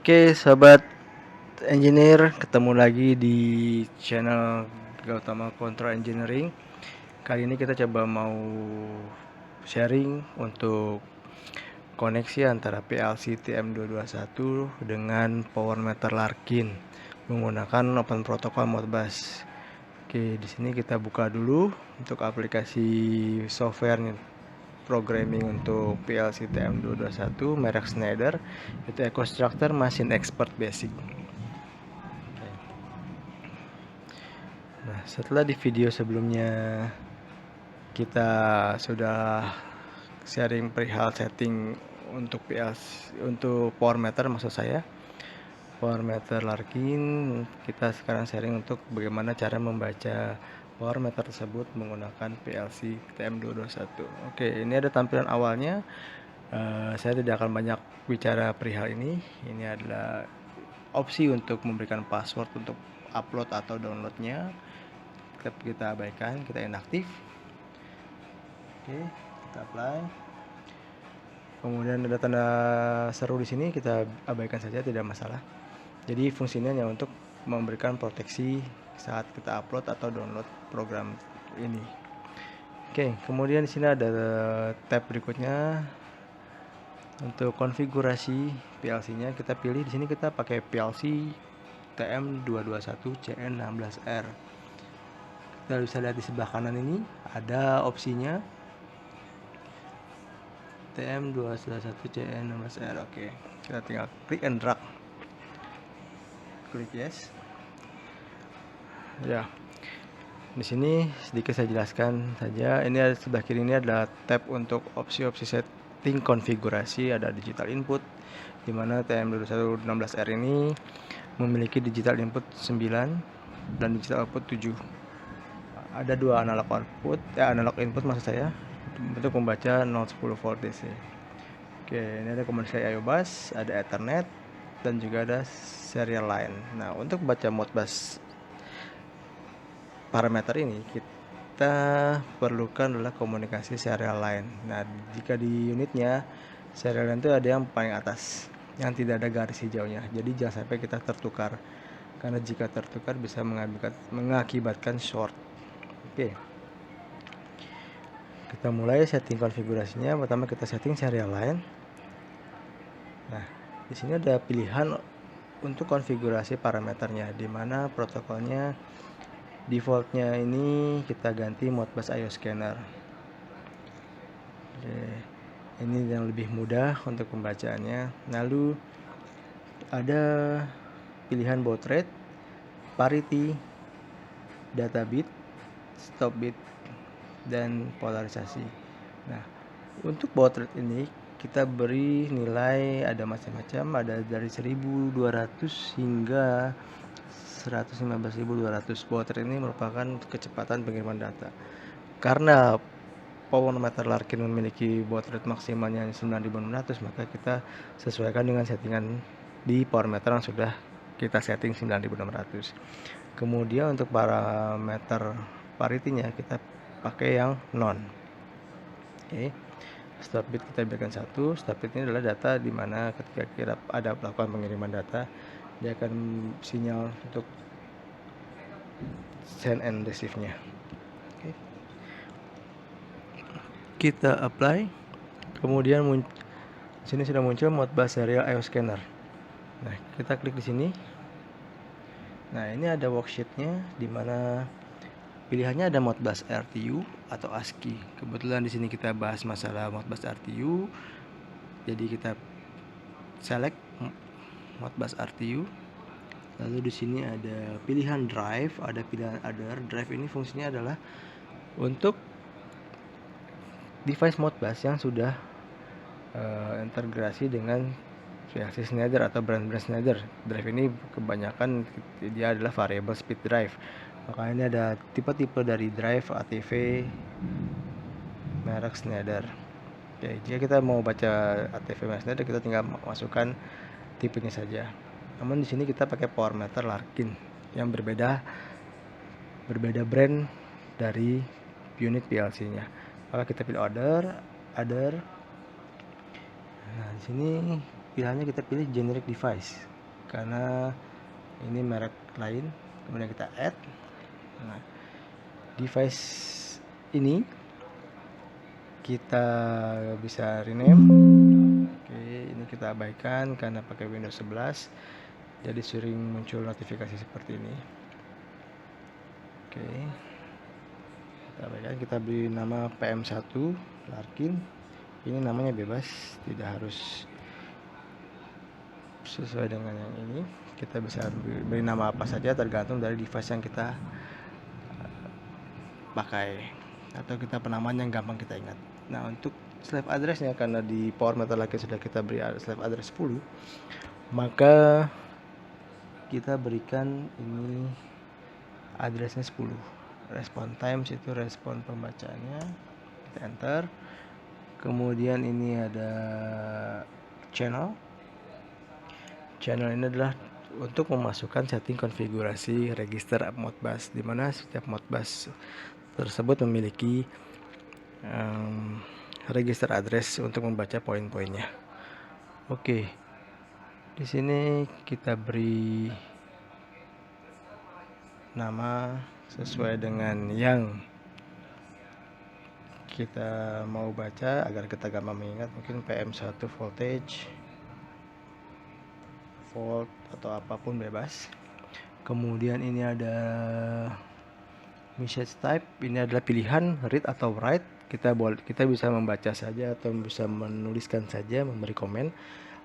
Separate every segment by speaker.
Speaker 1: Oke, sobat engineer, ketemu lagi di channel Gautama Control Engineering. Kali ini kita coba mau sharing untuk koneksi antara PLC TM221 dengan power meter Larkin menggunakan Open Protocol Modbus. Oke, di sini kita buka dulu untuk aplikasi software programming untuk PLC TM221 merek Schneider, itu EcoStructure Machine Expert Basic. Nah, setelah di video sebelumnya kita sudah sharing perihal setting untuk PLC, untuk power meter maksud saya, power meter Larkin, kita sekarang sharing untuk bagaimana cara membaca power meter tersebut menggunakan PLC TM221. Oke, ini ada tampilan awalnya. Saya tidak akan banyak bicara perihal ini. Ini adalah opsi untuk memberikan password untuk upload atau downloadnya. Kita abaikan, kita inaktif. Oke, kita apply. Kemudian ada tanda seru di sini, kita abaikan saja, tidak masalah. Jadi fungsinya hanya untuk memberikan proteksi saat kita upload atau download program ini. Oke, kemudian di sini ada tab berikutnya untuk konfigurasi PLC-nya. Kita pilih di sini, kita pakai PLC TM221CN16R. Kita bisa lihat di sebelah kanan ini ada opsinya TM221CN16R. Oke, kita tinggal klik and drag. Klik yes. Ya. Di sini sedikit saya jelaskan saja. Ini ada sebelah kiri ini adalah tab untuk opsi-opsi setting konfigurasi. Ada digital input, di mana TM22116R ini memiliki digital input 9 dan digital output 7. Ada dua analog output, analog input maksud saya, untuk membaca 010 volt DC. Oke, ini ada komunikasi I/O bus, ada Ethernet, dan juga ada serial line. Nah, untuk baca Modbus parameter ini kita perlukan adalah komunikasi serial line. Nah, jika di unitnya serial line itu ada yang paling atas, yang tidak ada garis hijaunya. Jadi jangan sampai kita tertukar, karena jika tertukar bisa mengakibatkan short. Oke, kita mulai setting konfigurasinya. Pertama kita setting serial line. Nah, di sini ada pilihan untuk konfigurasi parameternya, di mana protokolnya defaultnya ini kita ganti Modbus I/O scanner. Oke, ini yang lebih mudah untuk pembacaannya. Lalu ada pilihan baud rate, parity, data bit, stop bit, dan polarisasi. Nah, untuk baud rate ini kita beri nilai ada macam-macam, ada dari 1200 hingga 115.200. Baud rate ini merupakan kecepatan pengiriman data. Karena power meter Larkin memiliki baud rate maksimalnya 9.600, maka kita sesuaikan dengan settingan di power meter yang sudah kita setting 9.600. Kemudian untuk parameter parity-nya kita pakai yang non. Oke. Stop bit kita berikan 1. Stop bit ini adalah data di mana ketika kita ada melakukan pengiriman data, dia akan sinyal untuk send and receive-nya. Oke. Kita apply. Kemudian sini sudah muncul Modbus serial I/O scanner. Nah, kita klik di sini. Nah, ini ada worksheet-nya, di mana pilihannya ada Modbus RTU atau ASCII. Kebetulan di sini kita bahas masalah Modbus RTU, jadi kita select Modbus RTU. Lalu di sini ada pilihan drive, ada pilihan other. Drive ini fungsinya adalah untuk device Modbus yang sudah integrasi dengan PLC Schneider atau brand-brand Schneider. Drive ini kebanyakan dia adalah variable speed drive. Maka ini ada tipe-tipe dari drive ATV merek Schneider. Oke, jika kita mau baca ATV merek Schneider, kita tinggal masukkan tipenya saja. Namun di sini kita pakai power meter Larkin yang berbeda brand dari unit PLC-nya. Maka kita pilih other. Nah, di sini pilihannya kita pilih generic device karena ini merek lain. Kemudian kita add. Nah, device ini kita bisa rename. Oke, ini kita abaikan karena pakai Windows 11, jadi sering muncul notifikasi seperti ini. Oke, kita abaikan, kita beri nama PM1 Larkin. Ini namanya bebas, tidak harus sesuai dengan yang ini. Kita bisa beri nama apa saja tergantung dari device yang kita pakai atau kita penamaan yang gampang kita ingat. Nah, untuk slave addressnya, karena di Power Meter lagi sudah kita beri slave address 10, maka kita berikan ini addressnya 10. Respon times itu respon pembacanya, kita enter. Kemudian ini ada channel ini adalah untuk memasukkan setting konfigurasi register Modbus, di mana setiap Modbus tersebut memiliki register address untuk membaca poin-poinnya. Oke, di sini kita beri nama sesuai dengan yang kita mau baca agar kita gampang mengingat. Mungkin PM1 voltage, volt atau apapun bebas. Kemudian ini ada message type, ini adalah pilihan read atau write. Kita bisa membaca saja atau bisa menuliskan saja, memberi komen,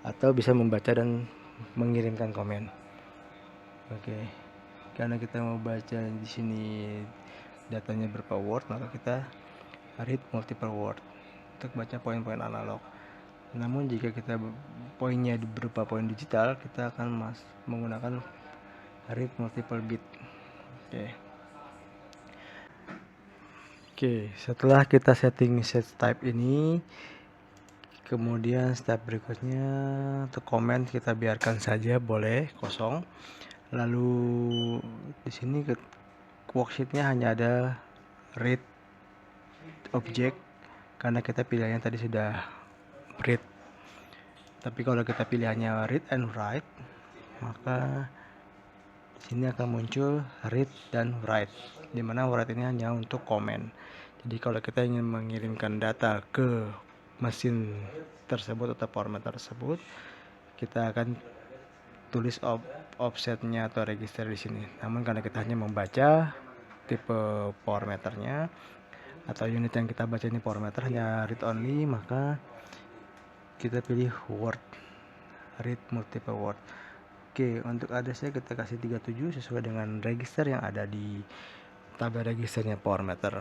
Speaker 1: atau bisa membaca dan mengirimkan komen. Oke, karena kita mau baca di sini datanya berupa word, maka kita read multiple word untuk baca poin-poin analog. Namun jika kita poinnya berupa poin digital, kita akan menggunakan read multiple bit. Oke, setelah kita setting message type ini, kemudian step berikutnya untuk komen kita biarkan saja, boleh kosong. Lalu di sini worksheetnya hanya ada read object karena kita pilihannya tadi sudah read. Tapi kalau kita pilihannya read and write, maka di sini akan muncul read dan write, di mana write ini hanya untuk komen. Jadi kalau kita ingin mengirimkan data ke mesin tersebut atau power meter tersebut, kita akan tulis offsetnya atau register di sini. Namun karena kita hanya membaca tipe power meternya atau unit yang kita baca ini power meter hanya read only, maka kita pilih word, read multiple word. Oke, untuk addressnya kita kasih 37 sesuai dengan register yang ada di tabel registernya power meter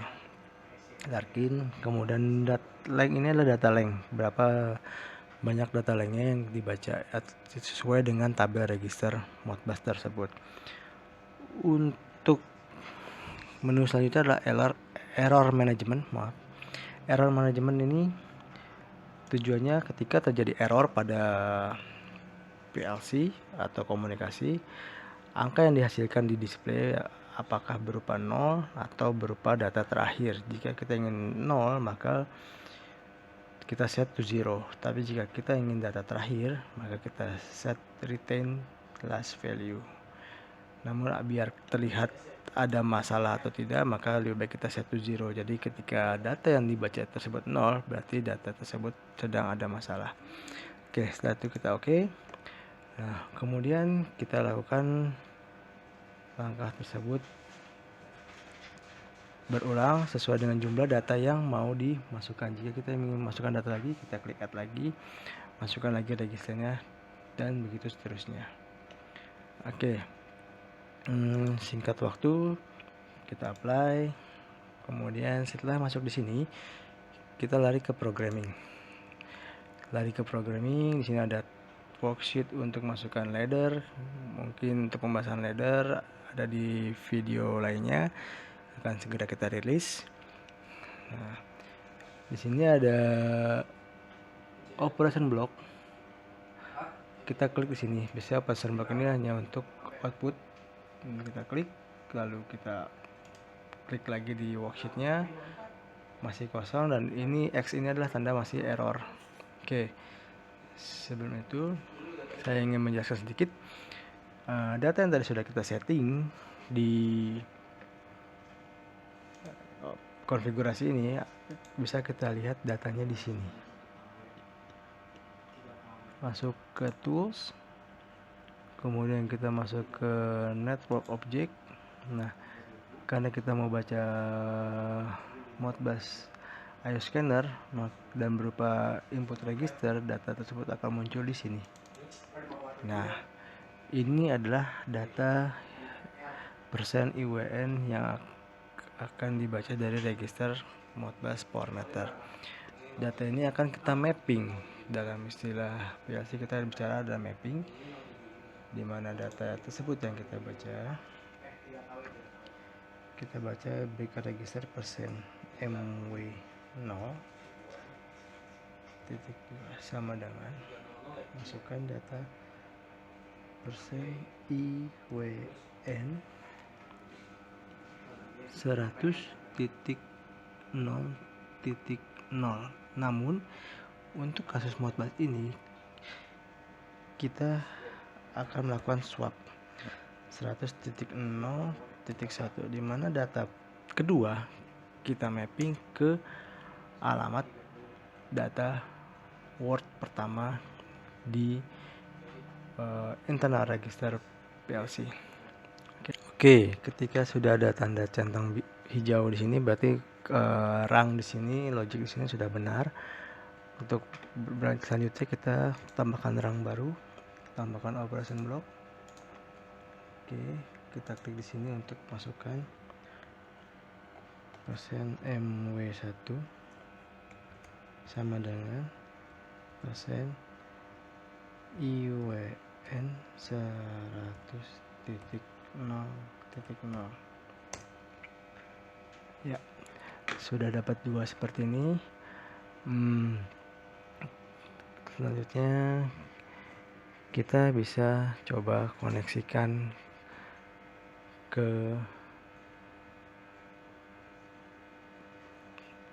Speaker 1: Larkin. Kemudian length ini adalah data length, berapa banyak data lengthnya yang dibaca sesuai dengan tabel register Modbus tersebut. Untuk menu selanjutnya adalah error management. Error management ini tujuannya ketika terjadi error pada PLC atau komunikasi, angka yang dihasilkan di display apakah berupa 0 atau berupa data terakhir. Jika kita ingin 0, maka kita set to 0. Tapi jika kita ingin data terakhir, maka kita set retain last value. Namun biar terlihat ada masalah atau tidak, maka lebih baik kita set to 0. Jadi ketika data yang dibaca tersebut 0, berarti data tersebut sedang ada masalah. Oke, setelah itu kita oke. Nah, kemudian kita lakukan langkah tersebut berulang sesuai dengan jumlah data yang mau dimasukkan. Jika kita ingin memasukkan data lagi, kita klik add lagi, masukkan lagi registernya, dan begitu seterusnya. Oke, singkat waktu kita apply. Kemudian setelah masuk di sini, kita lari ke programming. Di sini ada worksheet untuk masukkan ladder. Mungkin untuk pembahasan ladder ada di video lainnya, akan segera kita rilis. Nah, di sini ada operation block. Kita klik di sini. Biasanya operation block ini hanya untuk output. Kita klik, lalu kita klik lagi di worksheetnya, masih kosong, dan ini X ini adalah tanda masih error. Oke, Sebelum itu saya ingin menjelaskan sedikit data yang tadi sudah kita setting di konfigurasi ini. Bisa kita lihat datanya di sini. Masuk ke tools, kemudian kita masuk ke network object. Nah, karena kita mau baca Modbus IO scanner dan berupa input register, data tersebut akan muncul di sini. Nah, ini adalah data persen IWN yang akan dibaca dari register Modbus Power Meter. Data ini akan kita mapping. Dalam istilah PLC kita bicara ada mapping, di mana data tersebut yang kita baca berikan register persen MW0 titik sama dengan masukkan data persen IWN 100.0.0. Namun untuk kasus Modbus ini kita akan melakukan swap 100.0.1, di mana data kedua kita mapping ke alamat data word pertama di internal register PLC. Oke, ketika sudah ada tanda centang hijau di sini, berarti rang di sini, logic di sini sudah benar. Untuk berlanjut selanjutnya kita tambahkan rang baru, tambahkan operation block. Oke, kita klik di sini untuk masukkan persen MW1 sama dengan persen IWN 100.0.0. Ya, sudah dapat dua seperti ini. Selanjutnya kita bisa coba koneksikan ke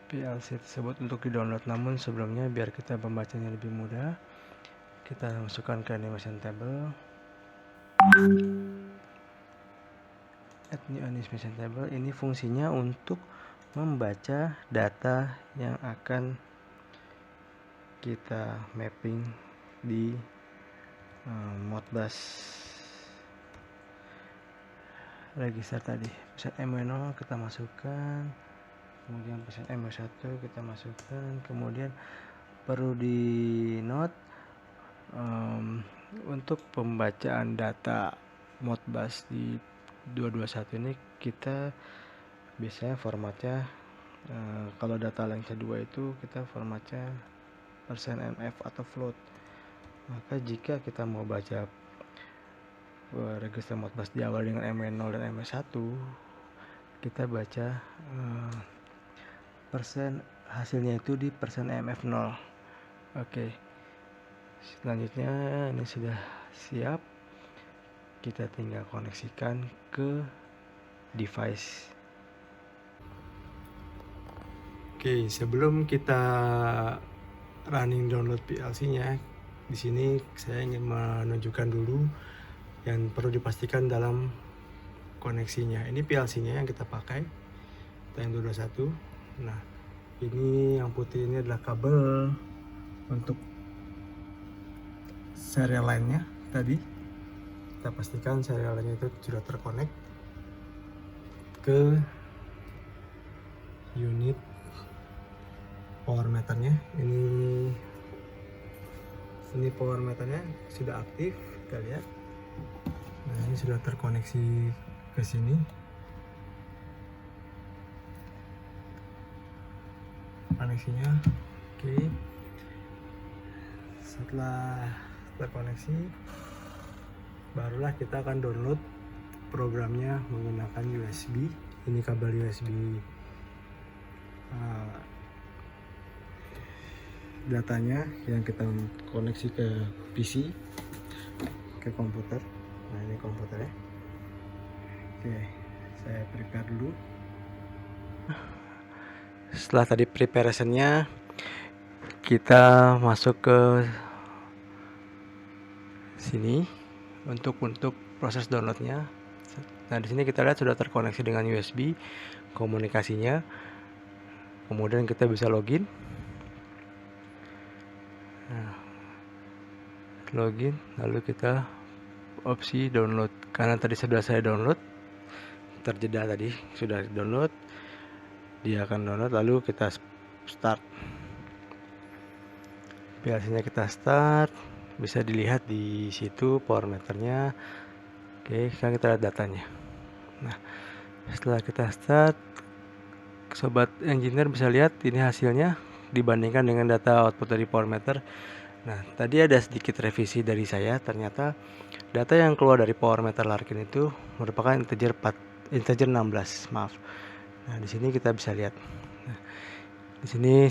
Speaker 1: PLC tersebut untuk di-download. Namun sebelumnya, biar kita membacanya lebih mudah, kita masukkan ke animation table, add new animation table. Ini fungsinya untuk membaca data yang akan kita mapping di Modbus register tadi. Persen MW0 kita masukkan, kemudian persen MW1 kita masukkan. Kemudian perlu di note untuk pembacaan data Modbus di 221 ini kita biasanya formatnya kalau data length 2 itu kita formatnya persen MF atau float. Maka jika kita mau baca register Modbus di awal dengan MW0 dan MW1, kita baca persen hasilnya itu di persen MF0. Oke, selanjutnya ini sudah siap, kita tinggal koneksikan ke device. Oke, sebelum kita running download PLC-nya, di sini saya ingin menunjukkan dulu yang perlu dipastikan dalam koneksinya. Ini PLC-nya yang kita pakai, yang 221. Nah, ini yang putih ini adalah kabel untuk serial line-nya tadi. Kita pastikan serial line-nya itu sudah terkonek ke unit power meternya. Ini power meternya sudah aktif, kita lihat. Nah, ini sudah terkoneksi ke sini. Koneksinya oke. Setelah terkoneksi, barulah kita akan download programnya menggunakan USB. Ini kabel USB datanya yang kita koneksi ke PC, ke komputer. Nah, ini komputernya. Oke, saya prepare dulu. Setelah tadi preparationnya, kita masuk ke sini untuk proses downloadnya. Nah, di sini kita lihat sudah terkoneksi dengan USB komunikasinya. Kemudian kita bisa login. Nah, login, lalu kita opsi download. Karena tadi sudah saya download, terjeda tadi sudah download, dia akan download, lalu kita start. PLC-nya kita start, bisa dilihat di situ power meternya. Oke, sekarang kita lihat datanya. Nah, setelah kita start, sobat engineer bisa lihat ini hasilnya dibandingkan dengan data output dari power meter. Nah, tadi ada sedikit revisi dari saya. Ternyata data yang keluar dari power meter Larkin itu merupakan integer 16, maaf. Nah, di sini kita bisa lihat. Nah, di sini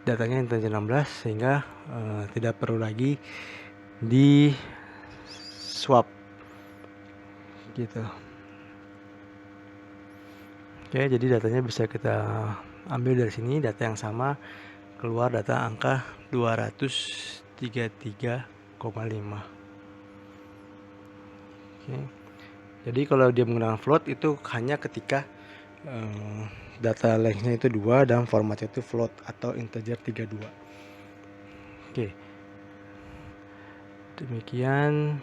Speaker 1: datanya integer 16, sehingga tidak perlu lagi di swap gitu. Oke, jadi datanya bisa kita ambil dari sini, data yang sama, keluar data angka 233,5. Oke. Jadi kalau dia menggunakan float itu hanya ketika data lengthnya itu 2 dan formatnya itu float atau integer 32. Oke. Demikian,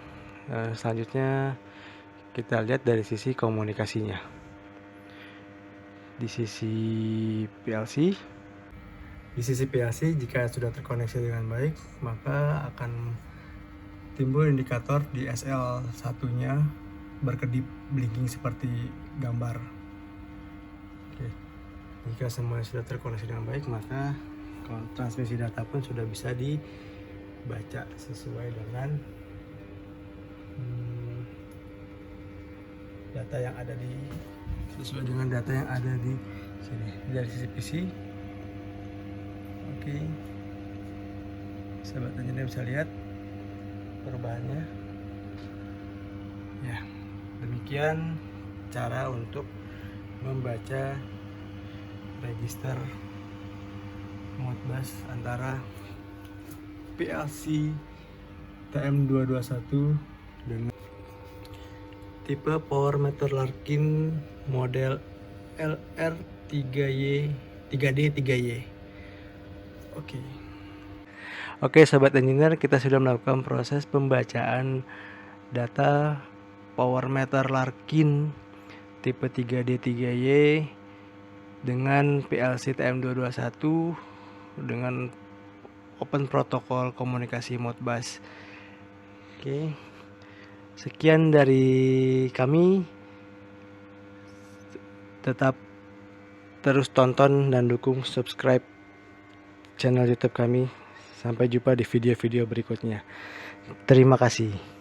Speaker 1: selanjutnya kita lihat dari sisi komunikasinya. Di sisi PLC, jika sudah terkoneksi dengan baik, maka akan timbul indikator di SL1-nya berkedip blinking seperti gambar. Oke. Jika semuanya sudah terkoneksi dengan baik, maka transmisi data pun sudah bisa dibaca sesuai dengan data yang ada di sini dari sisi PC. Oke, sahabat engineer bisa lihat perubahannya. Ya, demikian cara untuk membaca register Modbus antara PLC TM221 dengan tipe power meter Larkin model LR3D 3Y. Oke, sobat engineer, kita sudah melakukan proses pembacaan data power meter Larkin tipe 3D 3Y dengan PLC TM221 dengan open protokol komunikasi Modbus. Oke. Sekian dari kami. Tetap terus tonton dan dukung, subscribe channel YouTube kami. Sampai jumpa di video-video berikutnya. Terima kasih.